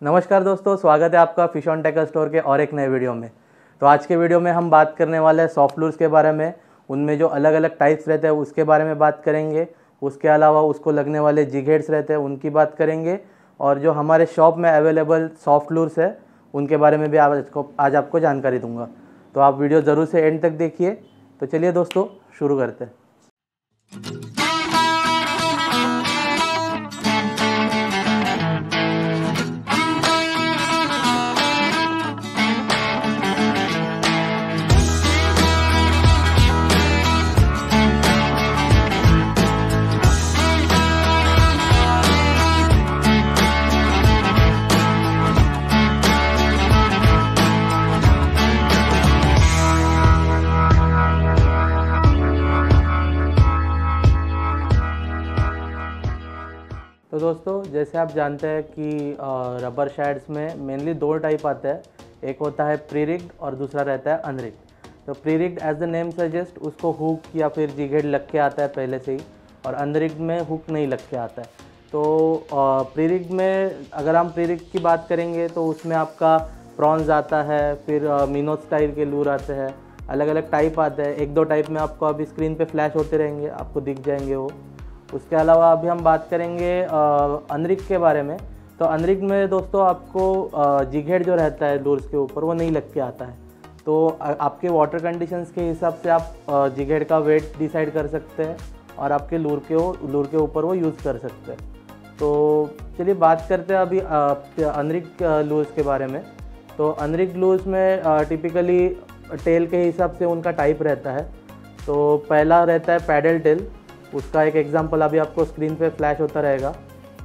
नमस्कार दोस्तों, स्वागत है आपका फिश ऑन टेक स्टोर के और एक नए वीडियो में। तो आज के वीडियो में हम बात करने वाले हैं सॉफ्ट लूर्स के बारे में। उनमें जो अलग अलग टाइप्स रहते हैं उसके बारे में बात करेंगे। उसके अलावा उसको लगने वाले जिग हेड्स रहते हैं उनकी बात करेंगे। और जो हमारे शॉप में अवेलेबल सॉफ्ट लूर्स है उनके बारे में भी आज आपको जानकारी दूंगा। तो आप वीडियो ज़रूर से एंड तक देखिए। तो चलिए दोस्तों, शुरू करते हैं। तो दोस्तों, जैसे आप जानते हैं कि रबर शैड्स में मेनली दो टाइप आते हैं। एक होता है प्री रिग्ड और दूसरा रहता है अनरिग्ड। तो pre rigged as the name suggest उसको हुक या फिर जिग हेड लग के आता है पहले से ही, और अनरिग्ड में हुक नहीं लग के आता है। तो प्री रिग्ड में अगर हम प्री रिग्ड की बात करेंगे तो उसमें आपका प्रॉन्स आता है, फिर मिनो स्टाइल के लूर आते हैं, अलग अलग टाइप आते हैं। एक दो टाइप में आपको अभी स्क्रीन पे फ्लैश होते रहेंगे, आपको दिख जाएंगे वो। उसके अलावा अभी हम बात करेंगे अनरिग्ड के बारे में। तो अनरिग्ड में दोस्तों आपको जिग हेड जो रहता है लूर्स के ऊपर वो नहीं लग के आता है। तो आपके वाटर कंडीशंस के हिसाब से आप जिग हेड का वेट डिसाइड कर सकते हैं और आपके लूर के ऊपर वो यूज़ कर सकते हैं। तो चलिए बात करते हैं अभी अनरिग्ड लूर्स के बारे में। तो अनरिग्ड लूर्स में टिपिकली टेल के हिसाब से उनका टाइप रहता है। तो पहला रहता है पैडल टेल। उसका एक एग्जांपल अभी आपको स्क्रीन पे फ्लैश होता रहेगा।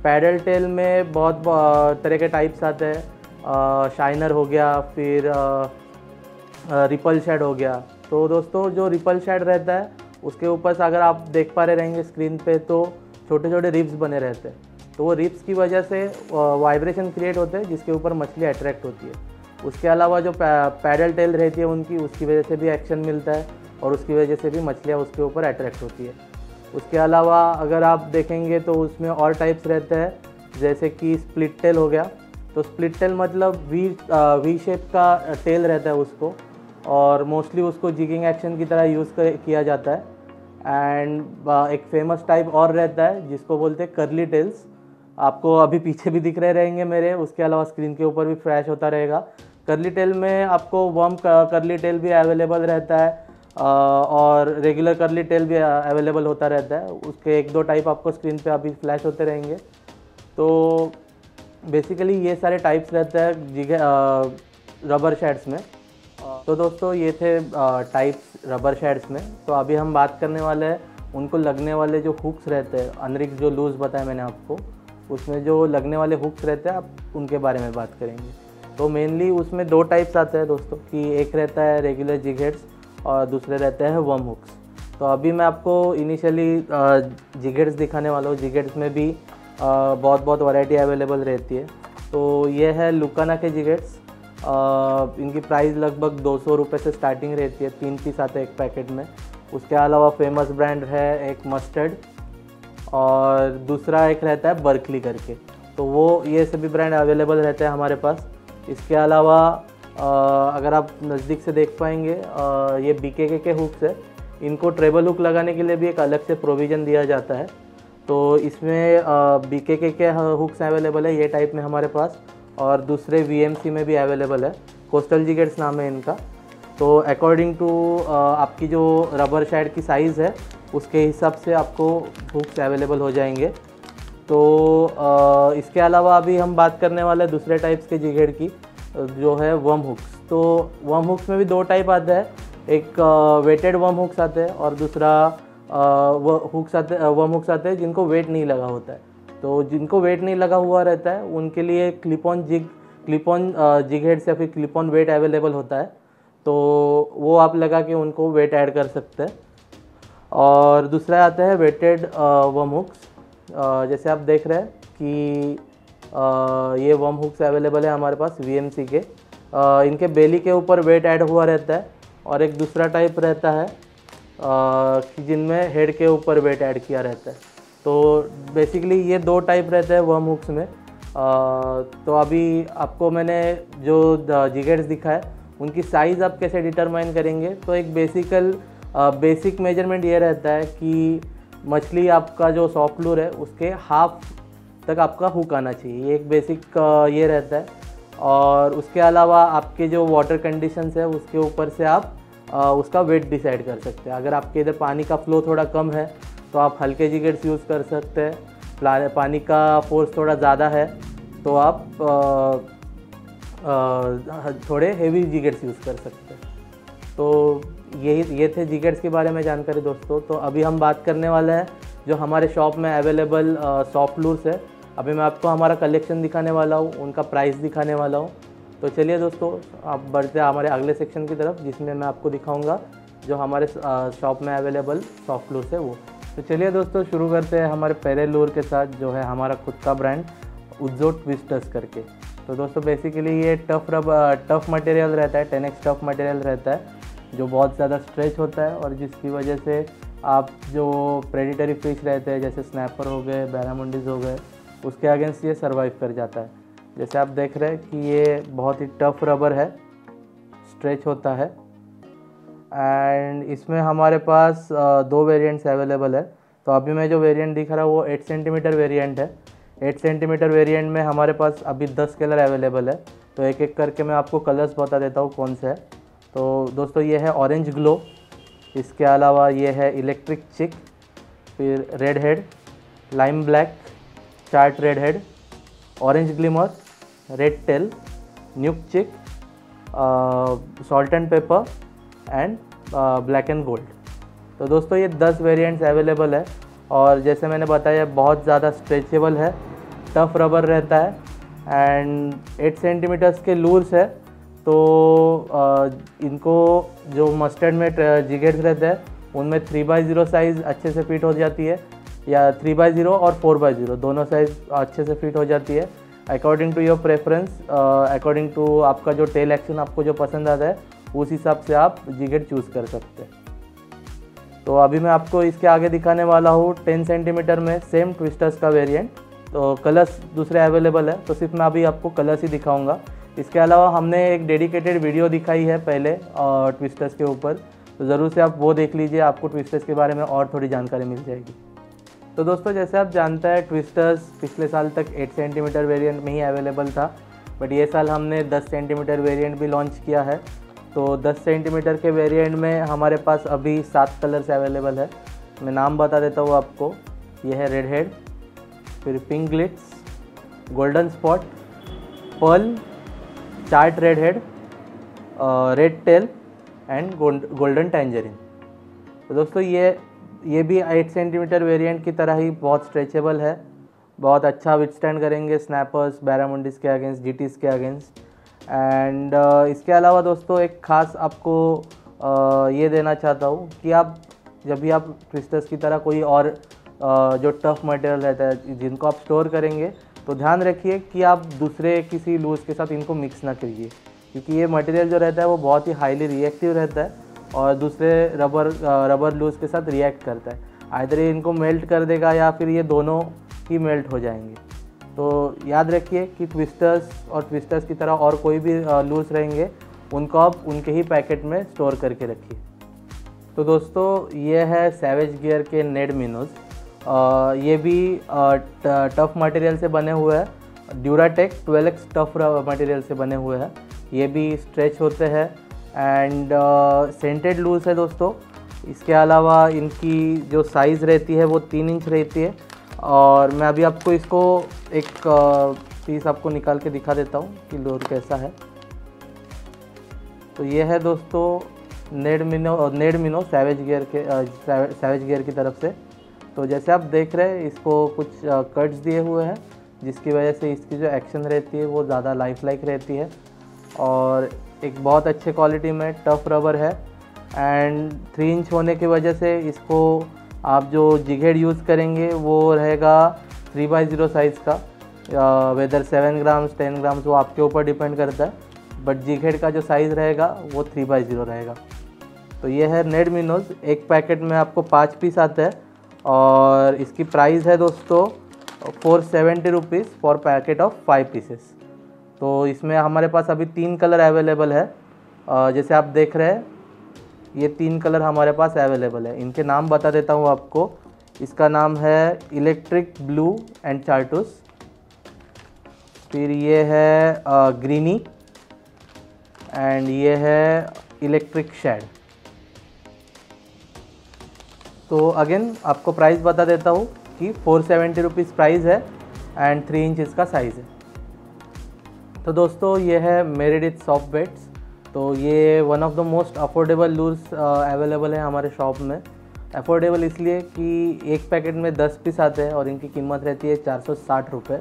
पैडल टेल में बहुत तरह के टाइप्स आते हैं। शाइनर हो गया, फिर रिपल शेड हो गया। तो दोस्तों, जो रिपल शेड रहता है उसके ऊपर से अगर आप देख पा रहे रहेंगे स्क्रीन पे, तो छोटे छोटे रिब्स बने रहते हैं। तो वो रिब्स की वजह से वाइब्रेशन क्रिएट होते हैं जिसके ऊपर मछली अट्रैक्ट होती है। उसके अलावा जो पैडल टेल रहती है उनकी, उसकी वजह से भी एक्शन मिलता है और उसकी वजह से भी मछलियाँ उसके ऊपर अट्रैक्ट होती है। उसके अलावा अगर आप देखेंगे तो उसमें और टाइप्स रहते हैं, जैसे कि स्प्लिट टेल हो गया। तो स्प्लिट टेल मतलब वी शेप का टेल रहता है उसको, और मोस्टली उसको जिगिंग एक्शन की तरह यूज़ किया जाता है। एंड एक फेमस टाइप और रहता है जिसको बोलते हैं कर्ली टेल्स। आपको अभी पीछे भी दिख रहे रहेंगे मेरे, उसके अलावा स्क्रीन के ऊपर भी फ्लैश होता रहेगा। कर्ली टेल में आपको वर्म कर्ली टेल भी अवेलेबल रहता है और रेगुलर कर्ली टेल भी अवेलेबल होता रहता है। उसके एक दो टाइप आपको स्क्रीन पे अभी फ्लैश होते रहेंगे। तो बेसिकली ये सारे टाइप्स रहते हैं रबर शैड्स में। तो दोस्तों, ये थे टाइप्स रबर शैड्स में। तो अभी हम बात करने वाले हैं उनको लगने वाले जो हुक्स रहते हैं। अनरिग्ड जो लूज बताया मैंने आपको, उसमें जो लगने वाले हुक्स रहते हैं आप उनके बारे में बात करेंगे। तो मेनली उसमें दो टाइप्स आते हैं दोस्तों, कि एक रहता है रेगुलर जिग हेड्स और दूसरे रहते हैं वर्म हुक्स। तो अभी मैं आपको इनिशियली जिग हेड्स दिखाने वाला हूँ। जिग हेड्स में भी बहुत वैरायटी अवेलेबल रहती है। तो ये है लुकाना के जिग हेड्स। इनकी प्राइस लगभग 200 रुपये से स्टार्टिंग रहती है। 3 पीस आते हैं एक पैकेट में। उसके अलावा फेमस ब्रांड है एक मस्टर्ड, और दूसरा एक रहता है बर्कली करके। तो वो ये सभी ब्रांड अवेलेबल रहते हैं हमारे पास। इसके अलावा अगर आप नज़दीक से देख पाएंगे, ये BKK के हुक्स है। इनको ट्रेबल हुक लगाने के लिए भी एक अलग से प्रोविज़न दिया जाता है। तो इसमें BKK के हुक्स अवेलेबल है ये टाइप में हमारे पास, और दूसरे VMC में भी अवेलेबल है। कोस्टल जिग हेड्स नाम है इनका। तो अकॉर्डिंग टू आपकी जो रबर शैड की साइज़ है उसके हिसाब से आपको हुक्स अवेलेबल हो जाएंगे। तो इसके अलावा अभी हम बात करने वाले हैं दूसरे टाइप्स के जिग हेड की, जो है वर्म हुक्स। तो वर्म हुक्स में भी दो टाइप आता है। एक वेटेड वर्म हुक्स आते हैं और दूसरा वर्म हुक्स आते हैं जिनको वेट नहीं लगा होता है। तो जिनको वेट नहीं लगा हुआ रहता है उनके लिए क्लिप ऑन जिग हेड्स या फिर क्लिप ऑन वेट अवेलेबल होता है। तो वो आप लगा के उनको वेट ऐड कर सकते हैं। और दूसरा आता है वेटेड वर्म हुक्स। जैसे आप देख रहे हैं कि ये वर्म हुक्स अवेलेबल है हमारे पास VMC के। इनके बेली के ऊपर वेट ऐड हुआ रहता है, और एक दूसरा टाइप रहता है कि जिनमें हेड के ऊपर वेट ऐड किया रहता है। तो बेसिकली ये दो टाइप रहते हैं वर्म हुक्स में। तो अभी आपको मैंने जो जिगेट्स दिखाए उनकी साइज़ आप कैसे डिटरमाइन करेंगे, तो एक बेसिक मेजरमेंट ये रहता है कि मछली आपका जो सॉफ्ट लूर है उसके हाफ तक आपका हुक आना चाहिए, ये एक बेसिक ये रहता है। और उसके अलावा आपके जो वाटर कंडीशंस है उसके ऊपर से आप उसका वेट डिसाइड कर सकते हैं। अगर आपके इधर पानी का फ्लो थोड़ा कम है तो आप हल्के जिगेट्स यूज़ कर सकते हैं, पानी का फोर्स थोड़ा ज़्यादा है तो आप थोड़े हेवी जिगेट्स यूज़ कर सकते हैं। तो ये थे जिगेट्स के बारे में जानकारी दोस्तों। तो अभी हम बात करने वाले हैं जो हमारे शॉप में अवेलेबल सॉफ्ट लूर्स है। अभी मैं आपको हमारा कलेक्शन दिखाने वाला हूँ, उनका प्राइस दिखाने वाला हूँ। तो चलिए दोस्तों आप बढ़ते हैं हमारे अगले सेक्शन की तरफ, जिसमें मैं आपको दिखाऊंगा जो हमारे शॉप में अवेलेबल सॉफ्ट लूर्स है वो। तो चलिए दोस्तों शुरू करते हैं हमारे पहले लूर के साथ, जो है हमारा खुद का ब्रांड उज्जो ट्विस्टर्स करके। तो दोस्तों बेसिकली ये टफ मटेरियल रहता है, 10x टफ मटेरियल रहता है जो बहुत ज़्यादा स्ट्रेच होता है और जिसकी वजह से आप जो प्रेडिटरी फिश रहते हैं जैसे स्नैपर हो गए, बैरामुंडीज हो गए, उसके अगेंस्ट ये सर्वाइव कर जाता है। जैसे आप देख रहे हैं कि ये बहुत ही टफ रबर है, स्ट्रेच होता है। एंड इसमें हमारे पास 2 वेरिएंट्स अवेलेबल है। तो अभी मैं जो वेरिएंट दिखा रहा हूँ वो 8 सेंटीमीटर वेरिएंट है। 8 सेंटीमीटर वेरिएंट में हमारे पास अभी 10 कलर अवेलेबल है। तो एक एक करके मैं आपको कलर्स बता देता हूँ कौन से है। तो दोस्तों ये है ऑरेंज ग्लो, इसके अलावा ये है इलेक्ट्रिक चिक, फिर red head, lime black, chart red head, orange glimmer, red tail, nuke chick, salt and pepper and black and gold. तो दोस्तों ये 10 वेरिएंट्स अवेलेबल है और जैसे मैंने बताया बहुत ज़्यादा स्ट्रेचेबल है, टफ रबर रहता है एंड 8 सेंटीमीटर्स के लूर्स है। तो इनको जो मस्टर्ड में जिगेट्स रहते हैं उनमें 3x0 साइज़ अच्छे से फिट हो जाती है, या 3x0 और 4x0 दोनों साइज़ अच्छे से फिट हो जाती है according to your preference, according to आपका जो टेल एक्शन आपको जो पसंद आता है उस हिसाब से आप जिगेट चूज़ कर सकते हैं। तो अभी मैं आपको इसके आगे दिखाने वाला हूँ 10 सेंटीमीटर में सेम ट्विस्टर्स का वेरिएंट। तो कलर्स दूसरे अवेलेबल है, तो सिर्फ मैं अभी आपको कलर्स ही दिखाऊंगा। इसके अलावा हमने एक डेडिकेटेड वीडियो दिखाई है पहले ट्विस्टर्स के ऊपर, तो ज़रूर से आप वो देख लीजिए, आपको ट्विस्टर्स के बारे में और थोड़ी जानकारी मिल जाएगी। तो दोस्तों जैसे आप जानते हैं ट्विस्टर्स पिछले साल तक 8 सेंटीमीटर वेरिएंट में ही अवेलेबल था, बट ये साल हमने 10 सेंटीमीटर वेरिएंट भी लॉन्च किया है। तो 10 सेंटीमीटर के वेरिएंट में हमारे पास अभी 7 कलर्स अवेलेबल है। मैं नाम बता देता हूँ आपको। ये है रेड हेड, फिर pink glitz, golden spot, pearl, chart red head, red tail and golden tangerine. तो दोस्तों ये भी 8 सेंटीमीटर वेरिएंट की तरह ही बहुत स्ट्रेचेबल है, बहुत अच्छा विथस्टैंड करेंगे स्नैपर्स, बैरामुंडीज के अगेंस्ट, जीटीज के अगेंस्ट। एंड इसके अलावा दोस्तों एक ख़ास आपको ये देना चाहता हूँ कि आप जब भी आप ट्विस्टर्स की तरह कोई और जो टफ मटेरियल रहता है जिनको आप स्टोर करेंगे तो ध्यान रखिए कि आप दूसरे किसी लूज के साथ इनको मिक्स ना करिए, क्योंकि ये मटेरियल जो रहता है वो बहुत ही हाईली रिएक्टिव रहता है और दूसरे रबर लूज के साथ रिएक्ट करता है। आइदर ये इनको मेल्ट कर देगा या फिर ये दोनों ही मेल्ट हो जाएंगे। तो याद रखिए कि ट्विस्टर्स की तरह और कोई भी लूज रहेंगे उनको आप उनके ही पैकेट में स्टोर करके रखिए। तो दोस्तों ये है सैवेज गियर के नेड मिनोज। ये भी टफ मटेरियल से बने हुए हैं, ड्यूराटेक 12x टफ मटेरियल से बने हुए हैं। ये भी स्ट्रेच होते हैं एंड सेंटेड लूज है दोस्तों। इसके अलावा इनकी जो साइज़ रहती है वो 3 इंच रहती है और मैं अभी आपको इसको एक पीस आपको निकाल के दिखा देता हूँ कि लूर कैसा है। तो ये है दोस्तों नेड मिनो सैवेज गियर की तरफ से। तो जैसे आप देख रहे हैं इसको कुछ कट्स दिए हुए हैं जिसकी वजह से इसकी जो एक्शन रहती है वो ज़्यादा लाइफ लाइक रहती है और एक बहुत अच्छे क्वालिटी में टफ रबर है एंड 3 इंच होने की वजह से इसको आप जो जिगेड यूज़ करेंगे वो रहेगा 3x0 साइज़ का, वेदर 7 ग्राम्स 10 ग्राम्स वो आपके ऊपर डिपेंड करता है, बट जिगेड का जो साइज़ रहेगा वो 3x0 रहेगा। तो ये है नेड मिनोज। एक पैकेट में आपको 5 पीस आता है और इसकी प्राइस है दोस्तों ₹470 फॉर पैकेट ऑफ 5 पीसेस। तो इसमें हमारे पास अभी 3 कलर अवेलेबल है। जैसे आप देख रहे हैं ये 3 कलर हमारे पास अवेलेबल है। इनके नाम बता देता हूँ आपको। इसका नाम है इलेक्ट्रिक ब्लू एंड चार्टूस, फिर ये है ग्रीनी, एंड ये है इलेक्ट्रिक शेड। तो अगेन आपको प्राइस बता देता हूँ कि ₹470 प्राइस है एंड 3 इंच इसका साइज़ है। तो दोस्तों ये है मेरिडिथ सॉफ्ट बेड्स। तो ये one of the most affordable lures available है हमारे शॉप में। अफोर्डेबल इसलिए कि एक पैकेट में 10 पीस आते हैं और इनकी कीमत रहती है ₹460।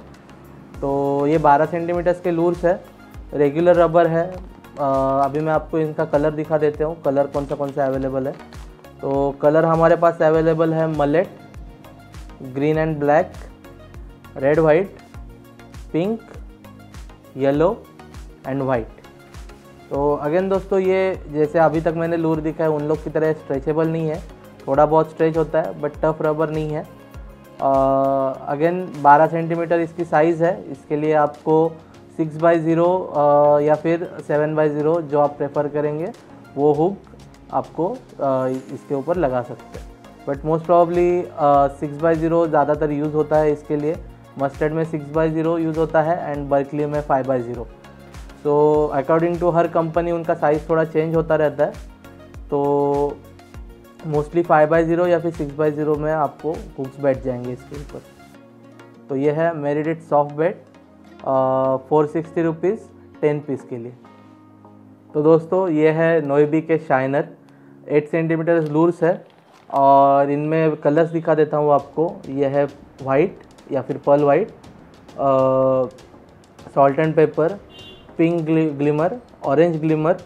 तो ये 12 सेंटीमीटर्स के लूर्स है, रेगुलर रबर है। अभी मैं आपको इनका कलर दिखा देता हूँ, कलर कौन सा अवेलेबल है। तो कलर हमारे पास अवेलेबल है mullet, green and black, red white, pink, yellow and white. तो अगेन दोस्तों ये जैसे अभी तक मैंने लूर दिखा है उन लोग की तरह स्ट्रेचेबल नहीं है, थोड़ा बहुत स्ट्रेच होता है बट टफ रबर नहीं है। अगेन 12 सेंटीमीटर इसकी साइज़ है। इसके लिए आपको 6x0 या फिर 7x0 जो आप प्रेफर करेंगे वो हुक आपको इसके ऊपर लगा सकते हैं। बट मोस्ट प्रॉब्ली 6x0 ज़्यादातर यूज़ होता है इसके लिए। मस्टर्ड में 6x0 यूज़ होता है एंड बर्कली में 5x0। तो अकॉर्डिंग टू हर कंपनी उनका साइज़ थोड़ा चेंज होता रहता है। तो मोस्टली 5x0 या फिर 6x0 में आपको हुक्स बैठ जाएंगे इसके ऊपर। तो ये है मेरिडिथ सॉफ्ट बेड, ₹460 10 पीस के लिए। तो दोस्तों ये है नोएबी के शाइनर, 8 सेंटीमीटर लूर्स है और इनमें कलर्स दिखा देता हूँ आपको। ये है वाइट या फिर pearl white, salt and paper, pink glimmer, orange glimmer,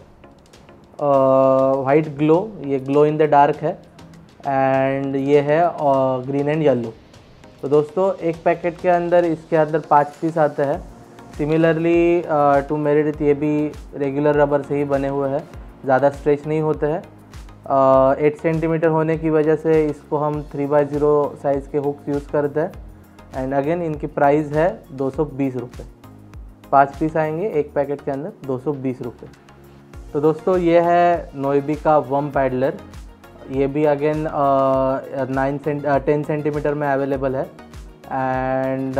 white glow, ये ग्लो इन द डार्क है, एंड ये है ग्रीन एंड येलो। तो दोस्तों एक पैकेट के अंदर इसके अंदर 5 पीस आते हैं। सिमिलरली टू मेरिडिथ ये भी रेगुलर रबर से ही बने हुए हैं, ज़्यादा स्ट्रेच नहीं होते हैं। 8 सेंटीमीटर होने की वजह से इसको हम 3x0 साइज़ के हुक्स यूज़ करते हैं। एंड अगेन इनकी प्राइस है ₹220। 5 पीस आएंगे एक पैकेट के अंदर, ₹220। तो दोस्तों ये है नोएबी का वर्म पैडलर। ये भी अगेन 10 सेंटीमीटर में अवेलेबल है एंड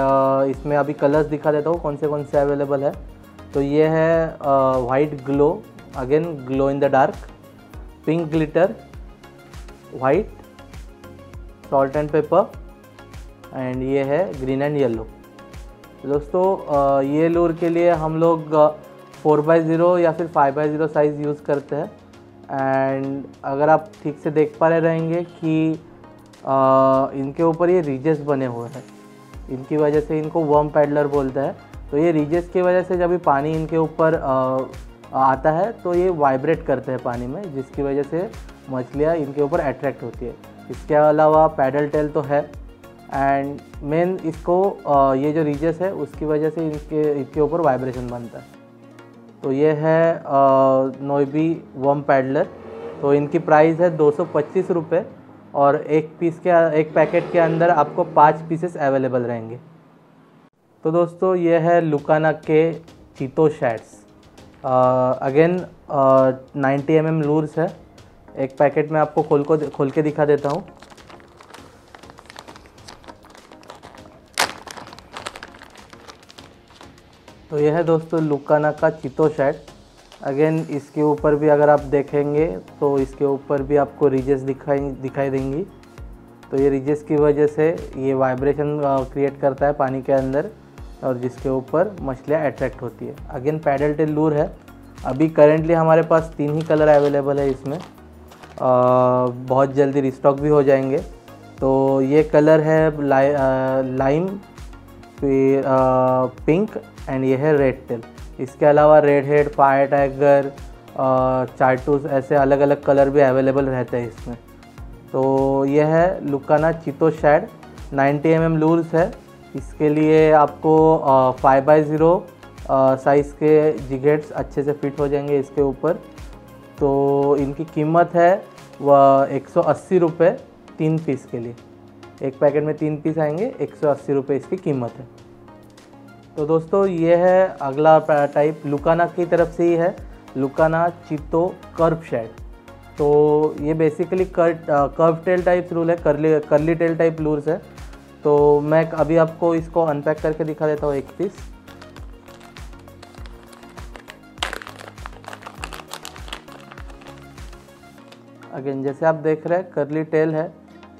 इसमें अभी कलर्स दिखा देता हूँ कौन से अवेलेबल है। तो ये है white glow, again glow in the dark, pink glitter, white, salt and pepper, and ये है ग्रीन एंड येलो। दोस्तों ये लूर के लिए हम लोग 4x0 या फिर 5x0 साइज़ यूज़ करते हैं। एंड अगर आप ठीक से देख पा रहे रहेंगे कि इनके ऊपर ये रीजेस बने हुए हैं, इनकी वजह से इनको वर्म पैडलर बोलता है। तो ये रीजेस की वजह से जब भी पानी इनके ऊपर आता है तो ये वाइब्रेट करते हैं पानी में, जिसकी वजह से मछलियाँ इनके ऊपर अट्रैक्ट होती है। इसके अलावा पैडल टेल तो है एंड मेन इसको ये जो रीजेस है उसकी वजह से इनके ऊपर वाइब्रेशन बनता है। तो ये है नोएबी वर्म पैडलर। तो इनकी प्राइस है ₹225 और एक पैकेट के अंदर आपको 5 पीसेस अवेलेबल रहेंगे। तो दोस्तों ये है लुकाना के चीतो शैड्स। अगेन 90 mm लूर्स है। एक पैकेट में आपको खोल के दिखा देता हूँ। तो यह है दोस्तों लुकाना का चीतो शैड। अगेन इसके ऊपर भी अगर आप देखेंगे तो इसके ऊपर भी आपको रीजेस दिखाई देंगी। तो ये रीजेस की वजह से ये वाइब्रेशन क्रिएट करता है पानी के अंदर और जिसके ऊपर मछलियाँ अट्रैक्ट होती है। अगेन पैडल टेल लूर है। अभी करेंटली हमारे पास 3 ही कलर अवेलेबल है इसमें, बहुत जल्दी रिस्टॉक भी हो जाएंगे। तो ये कलर है लाइम, फिर पिंक एंड ये है रेड टेल। इसके अलावा रेड हेड, फायर टाइगर, चार्टूस, ऐसे अलग अलग कलर भी अवेलेबल रहते हैं इसमें। तो यह है लुकाना चीतो शैड, 90 mm लूर्स है। इसके लिए आपको 5x0 साइज़ के जिगेट्स अच्छे से फिट हो जाएंगे इसके ऊपर। तो इनकी कीमत है वह ₹180 3 पीस के लिए। एक पैकेट में 3 पीस आएंगे, 180 रुपये इसकी कीमत है। तो दोस्तों ये है अगला टाइप, लुकाना की तरफ से ही है, लुकाना चीतो कर्व शेड। तो ये basically curve tail type lure है, कर्ली टेल टाइप लूर्स है। तो मैं अभी आपको इसको अनपैक करके दिखा देता हूँ एक पीस। अगेन जैसे आप देख रहे हैं कर्ली टेल है,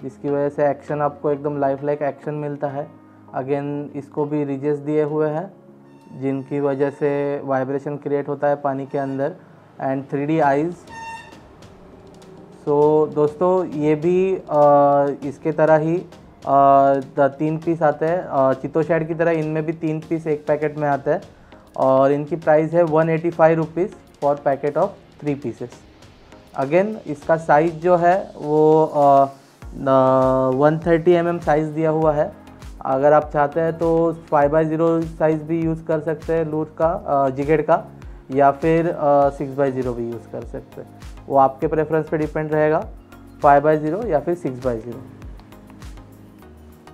जिसकी वजह से एक्शन आपको एकदम लाइफ लाइक एक्शन मिलता है। अगेन इसको भी रिजेस दिए हुए हैं, जिनकी वजह से वाइब्रेशन क्रिएट होता है पानी के अंदर, एंड 3D आइज़। सो दोस्तों ये भी इसके तरह ही 3 पीस आते हैं, चितो शेड की तरह इनमें भी 3 पीस एक पैकेट में आता है, और इनकी प्राइस है 185 rupees for packet of 3 pieces. Again इसका साइज़ जो है वो 130 mm साइज़ दिया हुआ है। अगर आप चाहते हैं तो 5x0 साइज़ भी यूज़ कर सकते हैं लूट का, जिगेड का, या फिर 6x0 भी यूज़ कर सकते हैं, वो आपके प्रेफरेंस पे डिपेंड रहेगा, 5x0 या फिर 6x0।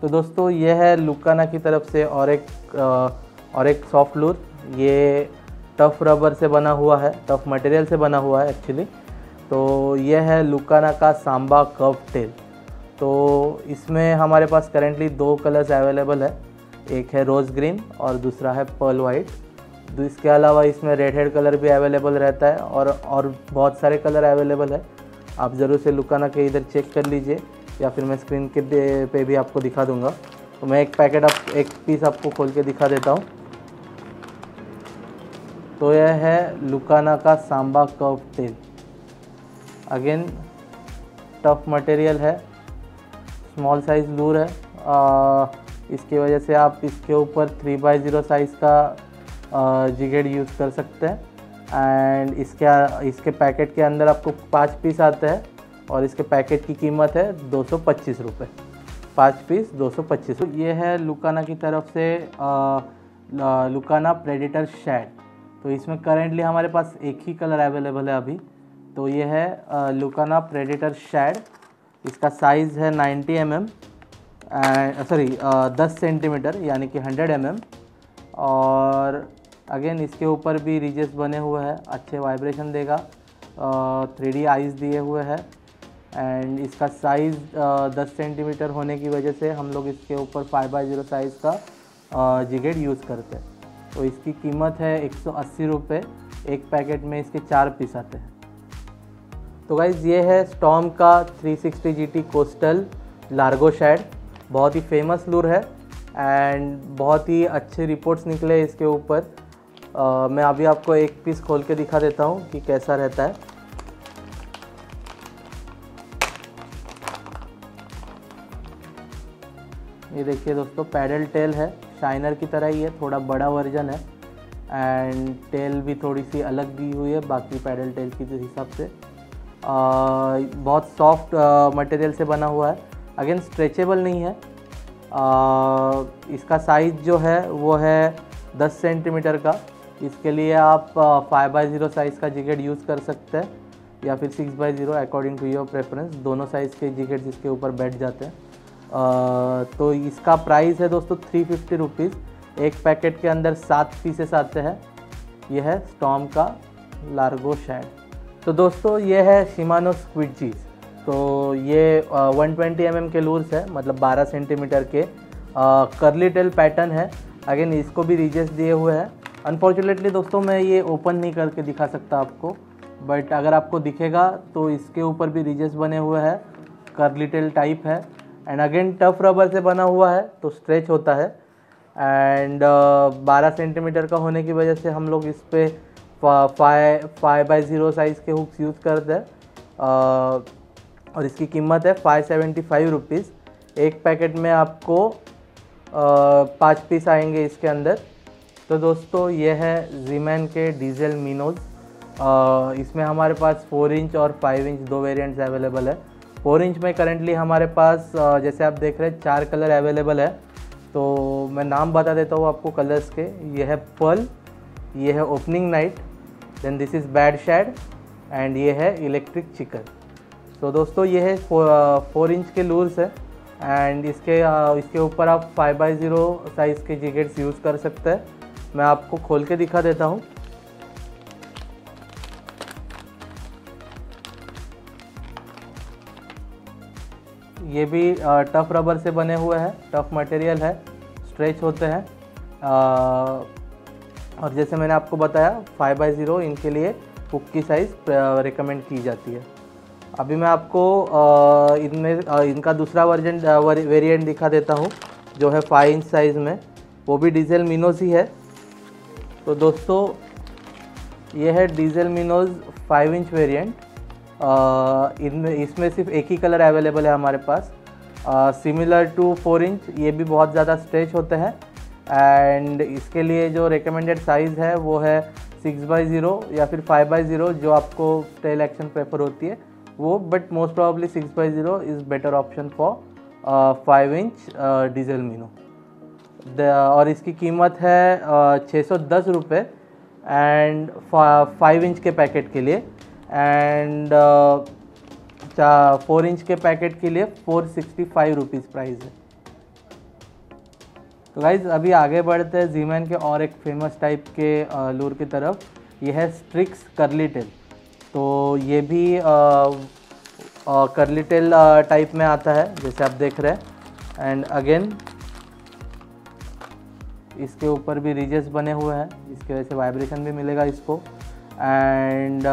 तो दोस्तों ये है लुकाना की तरफ से और एक सॉफ्ट लूर। ये टफ़ रबर से बना हुआ है, टफ़ मटेरियल से बना हुआ है एक्चुअली। तो ये है लुकाना का सांबा कर्व टेल। तो इसमें हमारे पास करेंटली 2 कलर्स अवेलेबल है, एक है रोज़ ग्रीन और दूसरा है पर्ल वाइट। तो इसके अलावा इसमें रेड हेड कलर भी अवेलेबल रहता है, और बहुत सारे कलर अवेलेबल है। आप ज़रूर से लुकाना के इधर चेक कर लीजिए, या फिर मैं स्क्रीन के पे भी आपको दिखा दूंगा। तो मैं एक पीस आपको खोल के दिखा देता हूँ। तो यह है लुकाना का Samba curve tail. Again tough material है, स्मॉल साइज़ लूर है, इसकी वजह से आप इसके ऊपर 3x0 साइज़ का जिगेड यूज़ कर सकते हैं। एंड इसके पैकेट के अंदर आपको 5 पीस आते हैं, और इसके पैकेट की कीमत है 225 रुपये, 5 पीस 225। ये है लुकाना की तरफ से लुकाना प्रेडेटर शेड। तो इसमें करेंटली हमारे पास एक ही कलर अवेलेबल है अभी। तो ये है लुकाना प्रेडेटर शेड। इसका साइज़ है 90 mm, 10 सेंटीमीटर यानी कि 100 mm। और अगेन इसके ऊपर भी रिजेस बने हुए हैं, अच्छे वाइब्रेशन देगा, 3D आइज़ दिए हुए हैं। एंड इसका साइज़ 10 सेंटीमीटर होने की वजह से हम लोग इसके ऊपर 5x0 साइज़ का जिगेड यूज़ करते हैं। तो इसकी कीमत है 180 रुपये, एक पैकेट में इसके 4 पीस आते हैं। तो गाइज़ ये है स्टॉर्म का 360 GT कोस्टल लार्गो शेड। बहुत ही फेमस लूर है एंड बहुत ही अच्छे रिपोर्ट्स निकले इसके ऊपर। मैं अभी आपको एक पीस खोल के दिखा देता हूँ कि कैसा रहता है। ये देखिए दोस्तों, पैडल टेल है, शाइनर की तरह ही है, थोड़ा बड़ा वर्जन है, एंड टेल भी थोड़ी सी अलग दी हुई है बाकी पैडल टेल की हिसाब से। बहुत सॉफ्ट मटेरियल से बना हुआ है, अगेन स्ट्रेचेबल नहीं है। इसका साइज़ जो है वो है 10 सेंटीमीटर का। इसके लिए आप 5x0 साइज़ का जिगेड यूज़ कर सकते हैं, या फिर 6x0 according to your preference. दोनों साइज़ के जिगेड्स इसके ऊपर बैठ जाते हैं। तो इसका प्राइस है दोस्तों 350 रुपीज़। एक पैकेट के अंदर 7 पीसेस आते हैं। यह है स्टॉर्म का लार्गो शेड। तो दोस्तों ये है शिमानो स्क्विडजीज। तो ये 120 mm के लूर्स है, मतलब 12 सेंटीमीटर के, कर्ली टेल पैटर्न है। अगेन इसको भी रिजेस दिए हुए हैं। अनफॉर्चुनेटली दोस्तों मैं ये ओपन नहीं करके दिखा सकता आपको, बट अगर आपको दिखेगा तो इसके ऊपर भी रिजेस बने हुए हैं, कर्ली टेल टाइप है। एंड अगेन टफ रबर से बना हुआ है तो स्ट्रेच होता है। एंड 12 सेंटीमीटर का होने की वजह से हम लोग इस पर 5x0 साइज़ के हुक्स यूज़ करते हैं, और इसकी कीमत है 575 रुपीज़। एक पैकेट में आपको 5 पीस आएंगे इसके अंदर। तो दोस्तों ये है ज़ीमैन के डीजल मिनोज। इसमें हमारे पास 4 इंच और 5 इंच 2 वेरिएंट्स अवेलेबल है। 4 इंच में करेंटली हमारे पास जैसे आप देख रहे हैं 4 कलर अवेलेबल है। तो मैं नाम बता देता हूँ आपको कलर्स के। ये है पर्ल, ये है opening night, then this is bad shad, and ये है इलेक्ट्रिक चिकन। तो दोस्तों ये है 4 इंच के लूर्स है। एंड इसके ऊपर आप 5x0 साइज़ के जिगेट्स यूज़ कर सकते हैं। मैं आपको खोल के दिखा देता हूँ। ये भी टफ रबर से बने हुए हैं, टफ मटेरियल है, स्ट्रेच होते हैं। और जैसे मैंने आपको बताया 5x0 इनके लिए हुक की साइज़ रिकमेंड की जाती है। अभी मैं आपको इनका दूसरा वेरिएंट दिखा देता हूँ जो है 5 इंच साइज़ में, वो भी डीजल मिनोज ही है। तो दोस्तों ये है डीजल मिनोज 5 इंच वेरिएंट। इसमें सिर्फ एक ही कलर अवेलेबल है हमारे पास। सिमिलर टू 4 इंच, ये भी बहुत ज़्यादा स्ट्रेच होते हैं। एंड इसके लिए जो रिकमेंडेड साइज़ है वो है 6x0 या फिर 5x0, जो आपको टेल एक्शन प्रेफर होती है वो, but most probably 6x0 is better option for 5 inch diesel minnow. और इसकी कीमत है 610 रुपये एंड 5 इंच के पैकेट के लिए, एंड 4 इंच के पैकेट के लिए 465 रुपीज़ प्राइस है। तो गाइज़ अभी आगे बढ़ते हैं ज़ी-मैन के और एक फेमस टाइप के लूर की तरफ। ये है स्ट्रिक्स कर्ली टेल। तो ये भी कर्ली टेल टाइप में आता है जैसे आप देख रहे हैं। एंड अगेन इसके ऊपर भी रिजेस बने हुए हैं, जिसकी वजह से वाइब्रेशन भी मिलेगा इसको। एंड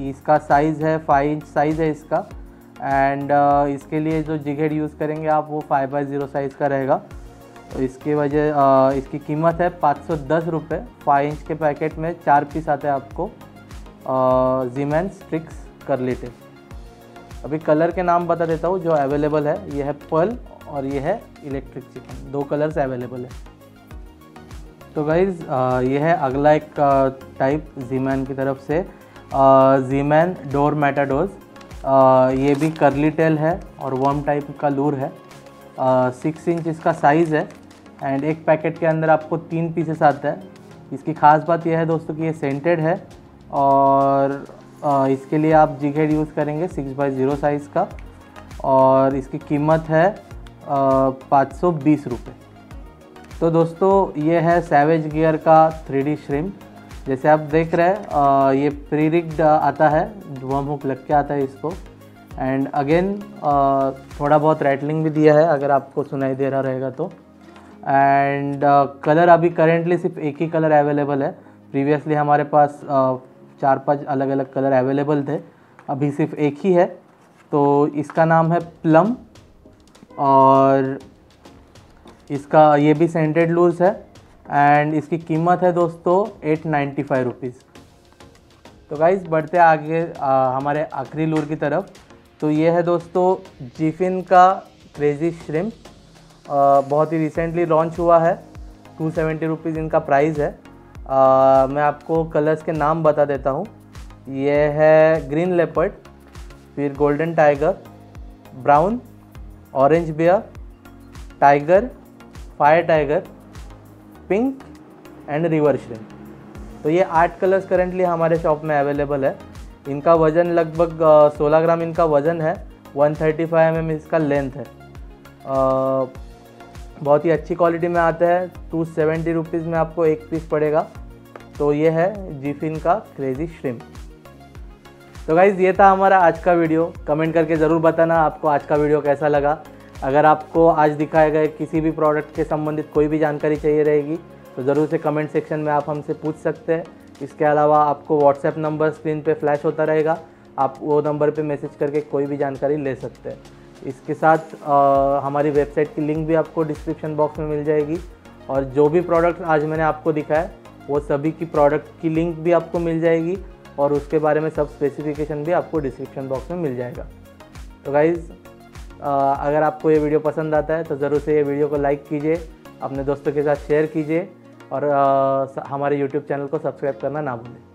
इसका साइज़ है 5 इंच साइज़ है इसका। एंड इसके लिए जो जिगेड यूज़ करेंगे आप वो 5x0 साइज़ का रहेगा। तो इसकी कीमत है 510 रुपये। 5 इंच के पैकेट में 4 पीस आते हैं आपको ज़ी-मैन स्ट्रिक्स कर्ली टेल। अभी कलर के नाम बता देता हूँ जो अवेलेबल है। ये है पर्ल और ये है इलेक्ट्रिक चिकन, 2 कलर्स अवेलेबल है। तो गाइज़ ये है अगला एक टाइप ज़ी-मैन की तरफ से, ज़ी-मैन डोर मैटाडोर्स। ये भी कर्ली टेल है और वर्म टाइप का लूर है। 6 इंच इसका साइज़ है एंड एक पैकेट के अंदर आपको 3 पीसेस आते हैं। इसकी ख़ास बात यह है दोस्तों कि ये सेंटेड है और इसके लिए आप जिगेड यूज़ करेंगे 6x0 साइज़ का, और इसकी कीमत है 520 रुपये। तो दोस्तों ये है सैवेज गियर का 3D श्रिम्प। जैसे आप देख रहे हैं ये प्री रिग्ड आता है, वर्म हुक लग के आता है इसको। एंड अगेन थोड़ा बहुत रैटलिंग भी दिया है अगर आपको सुनाई दे रहा रहेगा तो। एंड कलर अभी करेंटली सिर्फ एक ही कलर अवेलेबल है। प्रीवियसली हमारे पास 4-5 अलग अलग कलर अवेलेबल थे, अभी सिर्फ एक ही है। तो इसका नाम है प्लम और इसका ये भी सेंटेड लूर्स है एंड इसकी कीमत है दोस्तों 895 रुपीज़। तो गाइज़ बढ़ते आगे हमारे आखिरी लूर की तरफ। तो ये है दोस्तों जिफिन का क्रेजी श्रिम्प। बहुत ही रिसेंटली लॉन्च हुआ है, 270 रुपीज़ इनका प्राइस है। मैं आपको कलर्स के नाम बता देता हूँ। ये है ग्रीन लेपर्ड, फिर golden tiger, brown, orange bear, tiger, fire tiger, pink and river shrimp. तो ये 8 कलर्स करेंटली हमारे शॉप में अवेलेबल है। इनका वज़न लगभग 16 ग्राम इनका वज़न है, 135 mm इसका लेंथ है। बहुत ही अच्छी क्वालिटी में आता है। 270 रुपीज़ में आपको एक पीस पड़ेगा। तो ये है जिफिन का क्रेजी श्रिम्प। तो गाइज़ ये था हमारा आज का वीडियो। कमेंट करके ज़रूर बताना आपको आज का वीडियो कैसा लगा। अगर आपको आज दिखाए गए किसी भी प्रोडक्ट के संबंधित कोई भी जानकारी चाहिए रहेगी तो ज़रूर से कमेंट सेक्शन में आप हमसे पूछ सकते हैं। इसके अलावा आपको व्हाट्सएप नंबर स्क्रीन पे फ्लैश होता रहेगा, आप वो नंबर पे मैसेज करके कोई भी जानकारी ले सकते हैं। इसके साथ हमारी वेबसाइट की लिंक भी आपको डिस्क्रिप्शन बॉक्स में मिल जाएगी, और जो भी प्रोडक्ट आज मैंने आपको दिखाया वो सभी की प्रोडक्ट की लिंक भी आपको मिल जाएगी, और उसके बारे में सब स्पेसिफिकेशन भी आपको डिस्क्रिप्शन बॉक्स में मिल जाएगा। तो गाइज़ अगर आपको ये वीडियो पसंद आता है तो ज़रूर से ये वीडियो को लाइक कीजिए, अपने दोस्तों के साथ शेयर कीजिए, और हमारे YouTube चैनल को सब्सक्राइब करना ना भूलें।